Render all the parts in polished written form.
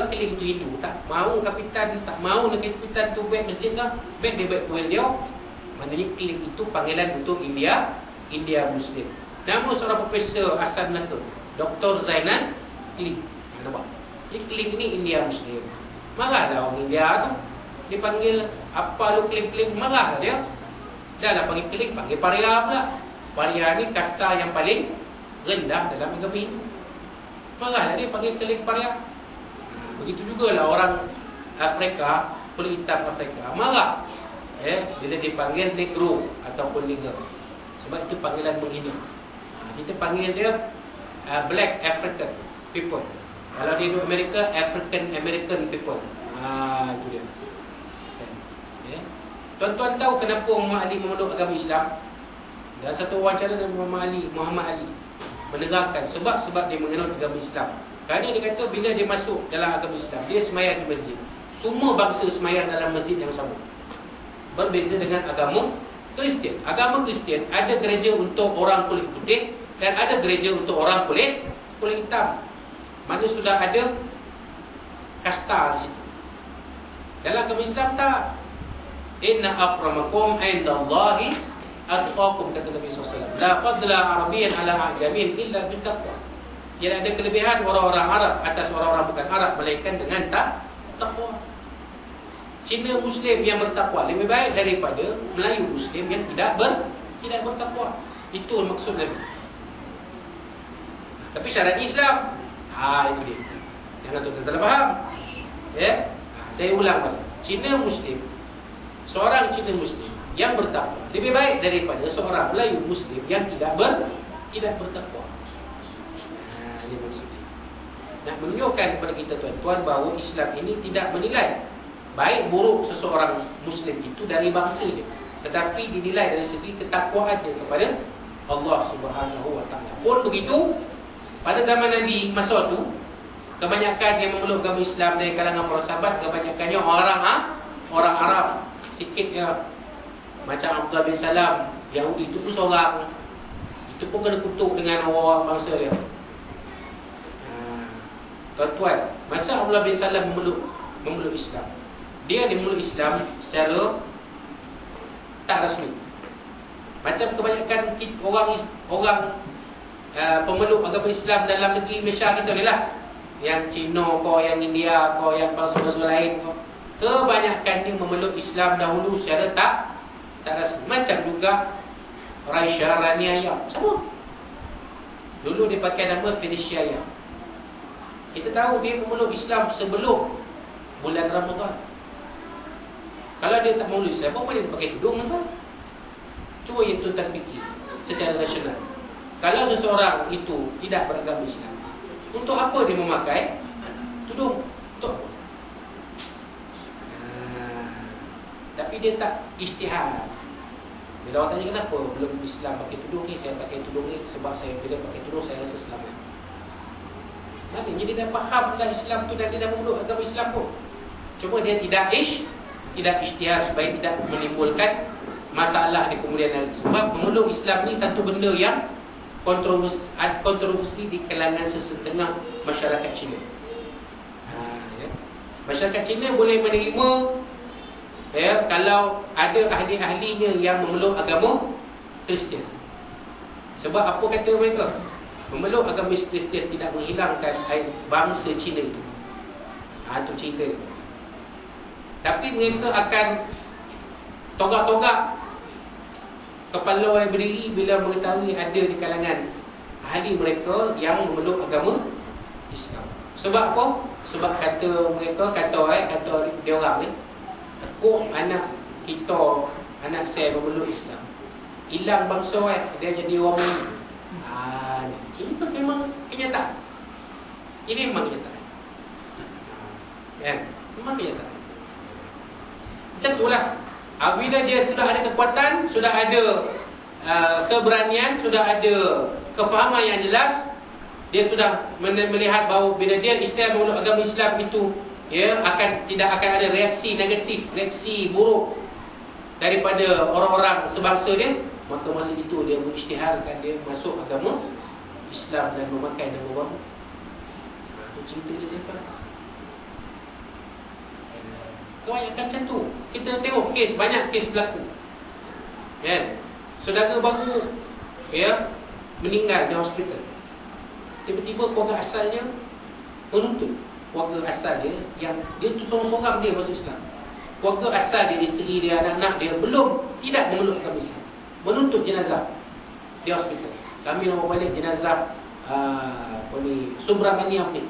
kling tu Hindu, tak mau kapitan, tak mau nak kapitan tu buat masjid dah, baik dia buat kuil dia. Maknanya kling itu panggilan untuk India Muslim. Nama seorang profesor asal Melaka, Dr. Zainal Kling. Nampak? Kling ni India Muslim. Marahlah orang India tu. Dia panggil apa lu kling-kling, marah dia. Dah lah panggil kling, panggil paria pula. Paria ni kasta yang paling rendah dalam agama Hindu. Marahlah dia panggil kling paria. Begitu jugalah orang Afrika, kulit hitam Afrika, marah bila dipanggil negro ataupun nigger. Sebab itu panggilan menghina. Kita panggil dia black African people. Kalau di Amerika, African American people. Itu dia. Tuan-tuan tahu kenapa Muhammad Ali memeluk agama Islam? Dan satu wawancara dari Muhammad Ali menerangkan sebab-sebab dia mengenal agama Islam. Kerana dia kata bila dia masuk dalam agama Islam, dia semayang di masjid. Semua bangsa semayang dalam masjid yang sama. Berbeza dengan agama Kristian. Agama Kristian ada gereja untuk orang kulit putih dan ada gereja untuk orang kulit hitam. Mana sudah ada kasta di situ. Dalam agama Islam tak. Inna akramakum indallahi atqakum, kata Nabi SAW. La fadla Arabiyyan ala ajamin illa bittaqwa. Tidak ada kelebihan orang-orang Arab atas orang-orang bukan Arab melainkan dengan takwa. Cina Muslim yang bertakwa lebih baik daripada Melayu Muslim yang tidak bertakwa. Itu maksud Nabi. Tapi syarat Islam, itu dia. Jangan tuan-tuan salah faham. Saya ulang balik. Cina Muslim, seorang Cina Muslim yang bertakwa lebih baik daripada seorang Melayu Muslim yang tidak bertakwa. Ini maksudnya. Nak menunjukkan kepada kita tuan-tuan bahawa Islam ini tidak menilai baik buruk seseorang Muslim itu dari bangsa dia, tetapi dinilai dari segi ketakwaan dia kepada Allah Subhanahu Wa Taala. Pun begitu, pada zaman Nabi masa itu, kebanyakan yang memeluk agama Islam dari kalangan para sahabat, kebanyakannya orang Arab. Sikitnya macam Abdullah bin Salam, Yahudi itu pun seorang, itu pun kena kutuk dengan orang bangsa dia. Tuan-tuan, masa Abdullah bin Salam memeluk Islam, dia memeluk Islam secara tak rasmi. Macam kebanyakan orang pemeluk agama Islam dalam negeri Malaysia kita ni lah, yang Cina kau, yang India kau, yang bangsa-bangsa lain kau, kebanyakan ni memeluk Islam dahulu secara tak rasmi. Macam juga Raisya Raniaya, sama. Dulu dia pakai nama Felicia. Kita tahu dia memeluk Islam sebelum bulan Ramadan. Kalau dia tak memeluk Islam, apa dia pakai tudung tuan? Cuba yang tuan fikir secara rasional. Kalau seseorang itu tidak beragama Islam, untuk apa dia memakai tudung? Untuk apa? Tapi dia tak ijtihad. Bila orang tanya kenapa belum Islam pakai tudung ni, saya pakai tudung ni sebab saya bila pakai tudung saya rasa selamat. Maknanya dia dah faham tentang Islam tu dan dia dah memeluk agama Islam pun. Cuma dia tidak ijtihad supaya tidak menimbulkan masalah di kemudian hari. Sebab memeluk Islam ni satu benda yang kontroversi di kalangan sesetengah masyarakat Cina. Masyarakat Cina boleh menerima kalau ada ahli-ahlinya yang memeluk agama Kristian. Sebab apa kata mereka? Memeluk agama Kristian tidak menghilangkan bangsa Cina itu. Itu cerita. Tapi mereka akan togak-togak kepala yang berdiri bila mengetahui ada di kalangan ahli mereka yang memeluk agama Islam. Sebab apa? Sebab kata mereka, kata dia orang ni, takut anak kita, anak saya memeluk Islam, hilang bangsa dia jadi orang ni. Ini memang kenyataan. Ini memang kenyataan. Memang kenyataan. Macam itulah. Bila dia sudah ada kekuatan, sudah ada keberanian, sudah ada kefahaman yang jelas, dia sudah melihat bahawa bila dia ijtihad memeluk agama Islam itu, tidak akan ada reaksi negatif, reaksi buruk daripada orang-orang sebangsa dia, maka masa itu dia mengisytiharkan dia masuk agama Islam dan memakai nama baru. Itu cerita dia tuan. Kebanyakan macam tu. Kita tengok kes, banyak kes berlaku. Saudara baru meninggal di hospital. Tiba-tiba keluarga asalnya menuntut. Keluarga asal dia, yang dia tu seorang-seorang dia masuk Islam. Keluarga asal dia, isteri dia, anak-anak dia tidak memeluk agama Islam, menuntut jenazah di hospital. Kami nak balik jenazah Subramaniam ni,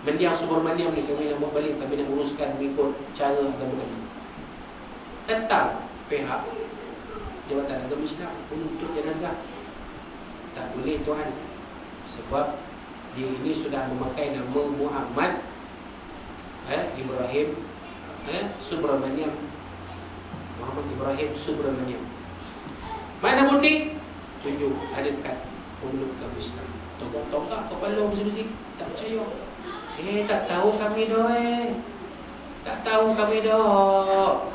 mendiang Subramaniam ni, kami nak bawa balik, kami nak uruskan mengikut cara agama kami. Datang pihak Jabatan Agama Islam menuntut jenazah. Tak boleh tuan, sebab dia ini sudah memakai nama Muhammad Ibrahim Subramaniam. Muhammad Ibrahim Subramaniam. Mana bukti? Tunjuk, ada dekat pemeluk agama Islam. Togak-togak kepala bersih-bersih. Tak percaya. Tak tahu kami dah Tak tahu kami dah.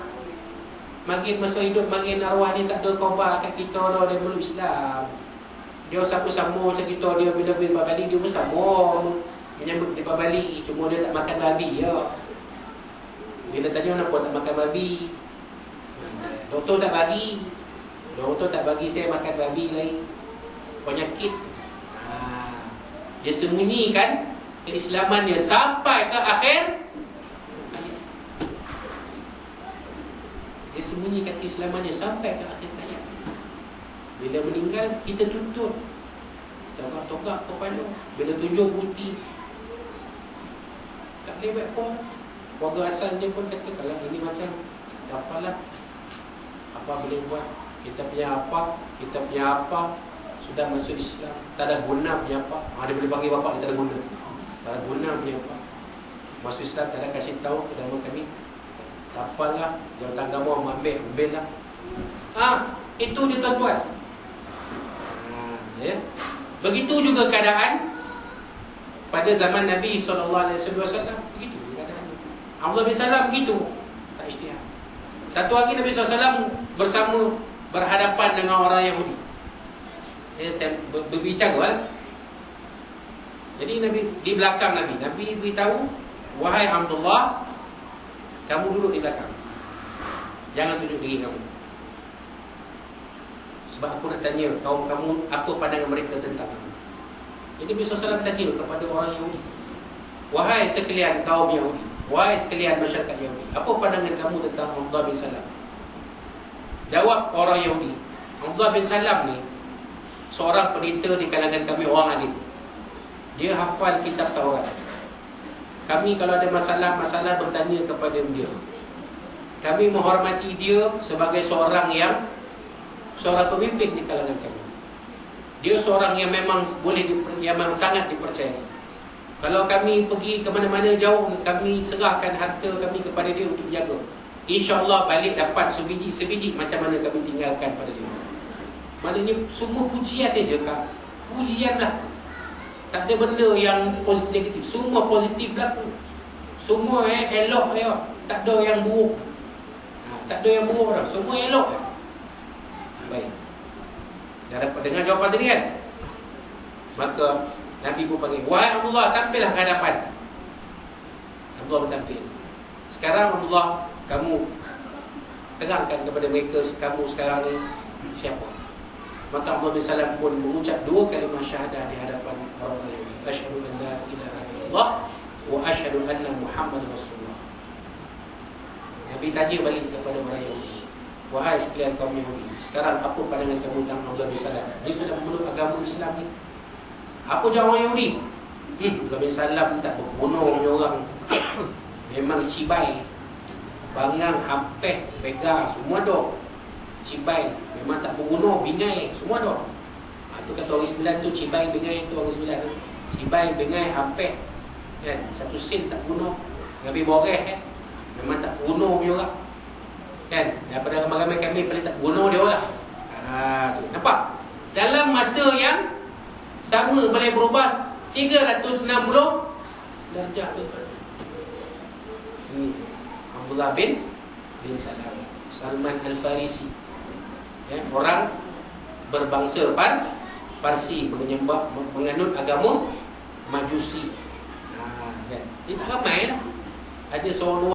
Makin masa hidup, makin arwah ni tak ada khabar kat kita dah dari pemeluk Islam. Dia sama-sama macam kita, dia bila-bila balik dia pun sama menyambut dia balik. Cuma dia tak makan babi ya. Bila tanya kenapa tak makan babi, doktor tak bagi. Doktor tak bagi saya makan babi lain, penyakit. Dia sembunyikan keislaman dia sampai ke akhir hayat. Dia sembunyikan keislaman dia sampai ke akhir hayat. Bila meninggal, kita tuntut. Togak-togak kepala. Bila tunjuk bukti, tak boleh buat pun. Keluarga asalnya pun kata, kalau ini macam, tak apalah, apa boleh buat. Kita punya apa, sudah masuk Islam, tak ada guna punya apa. Dia boleh panggil bapak, dia tak ada guna. Tak ada guna punya apa. Masuk Islam, tak ada kasih tahu agama kami. Tak apalah, jawatan agama ambil lah. Itu dia tuan-tuan. Begitu juga keadaan pada zaman Nabi SAW. Begitu keadaan Abdullah bin Salam begitu. Tak isytihad. Satu hari Nabi SAW berhadapan dengan orang Yahudi. Saya berbicara. Jadi Nabi di belakang Nabi beritahu, wahai Abdullah, kamu duduk di belakang, jangan tunjuk diri kamu. Sebab aku nak tanya kaum kamu, apa pandangan mereka tentang kamu. Jadi Nabi SAW tanya kepada orang Yahudi, wahai sekalian kaum Yahudi, wahai sekalian masyarakat Yahudi, apa pandangan kamu tentang Abdullah bin Salam? Jawab orang Yahudi, Abdullah bin Salam ni seorang pendeta di kalangan kami, orang alim. Dia hafal kitab Taurat. Kami kalau ada masalah bertanya kepada dia. Kami menghormati dia sebagai seorang pemimpin di kalangan kami. Dia seorang yang memang memang sangat dipercayai. Kalau kami pergi ke mana-mana jauh, kami serahkan harta kami kepada dia untuk jaga. InsyaAllah balik dapat sebiji macam mana kami tinggalkan pada dia. Maknanya semua pujian dia je, Kak. Pujian lah. Tak ada benda yang negatif. Semua positif berlaku. Semua elok ya. Tak ada yang buruk. Tak ada yang buruk dah. Semua elok. Baik. Dah dapat dengar jawapan tadi kan? Maka Nabi pun panggil, wahai Abdullah, tampillah ke hadapan. Abdullah pun tampil. Sekarang Abdullah, kamu terangkan kepada mereka, kamu sekarang ni siapa? Maka Abdullah bin Salam pun mengucap 2 kalimah syahadah di hadapan orang Yahudi. Asyhadu an la ilaha illallah wa asyhadu anna Muhammadar Rasulullah. Nabi tanya balik kepada orang Yahudi, wahai sekalian kaum Yahudi, sekarang apa pandangan kamu tentang Abdullah bin Salam? Dia sudah memeluk agama Islam ni. Apa jawab orang Yahudi? Abdullah bin Salam tak berbunuh punya orang. Memang cibai, bangang, hampeh, pegang, semua dok. Cibai, memang tak berbunuh, bingai, semua dah. Itu kata orang 9 tu, cibai, bingai, itu orang 9 tu. Cibai, bingai, hampir kan? Satu sen tak bunuh. Nabi boreh memang tak bunuh dia orang kan? Daripada ramai-ramai kami paling tak bunuh dia orang. Tu. Nampak? Dalam masa yang sama boleh berubah 360 darjah tu. Ini Abdullah bin Salam, Salman Al-Farisi, orang berbangsa Parsi, menganut agama Majusi. Dia tak ramai lah. Ada seorang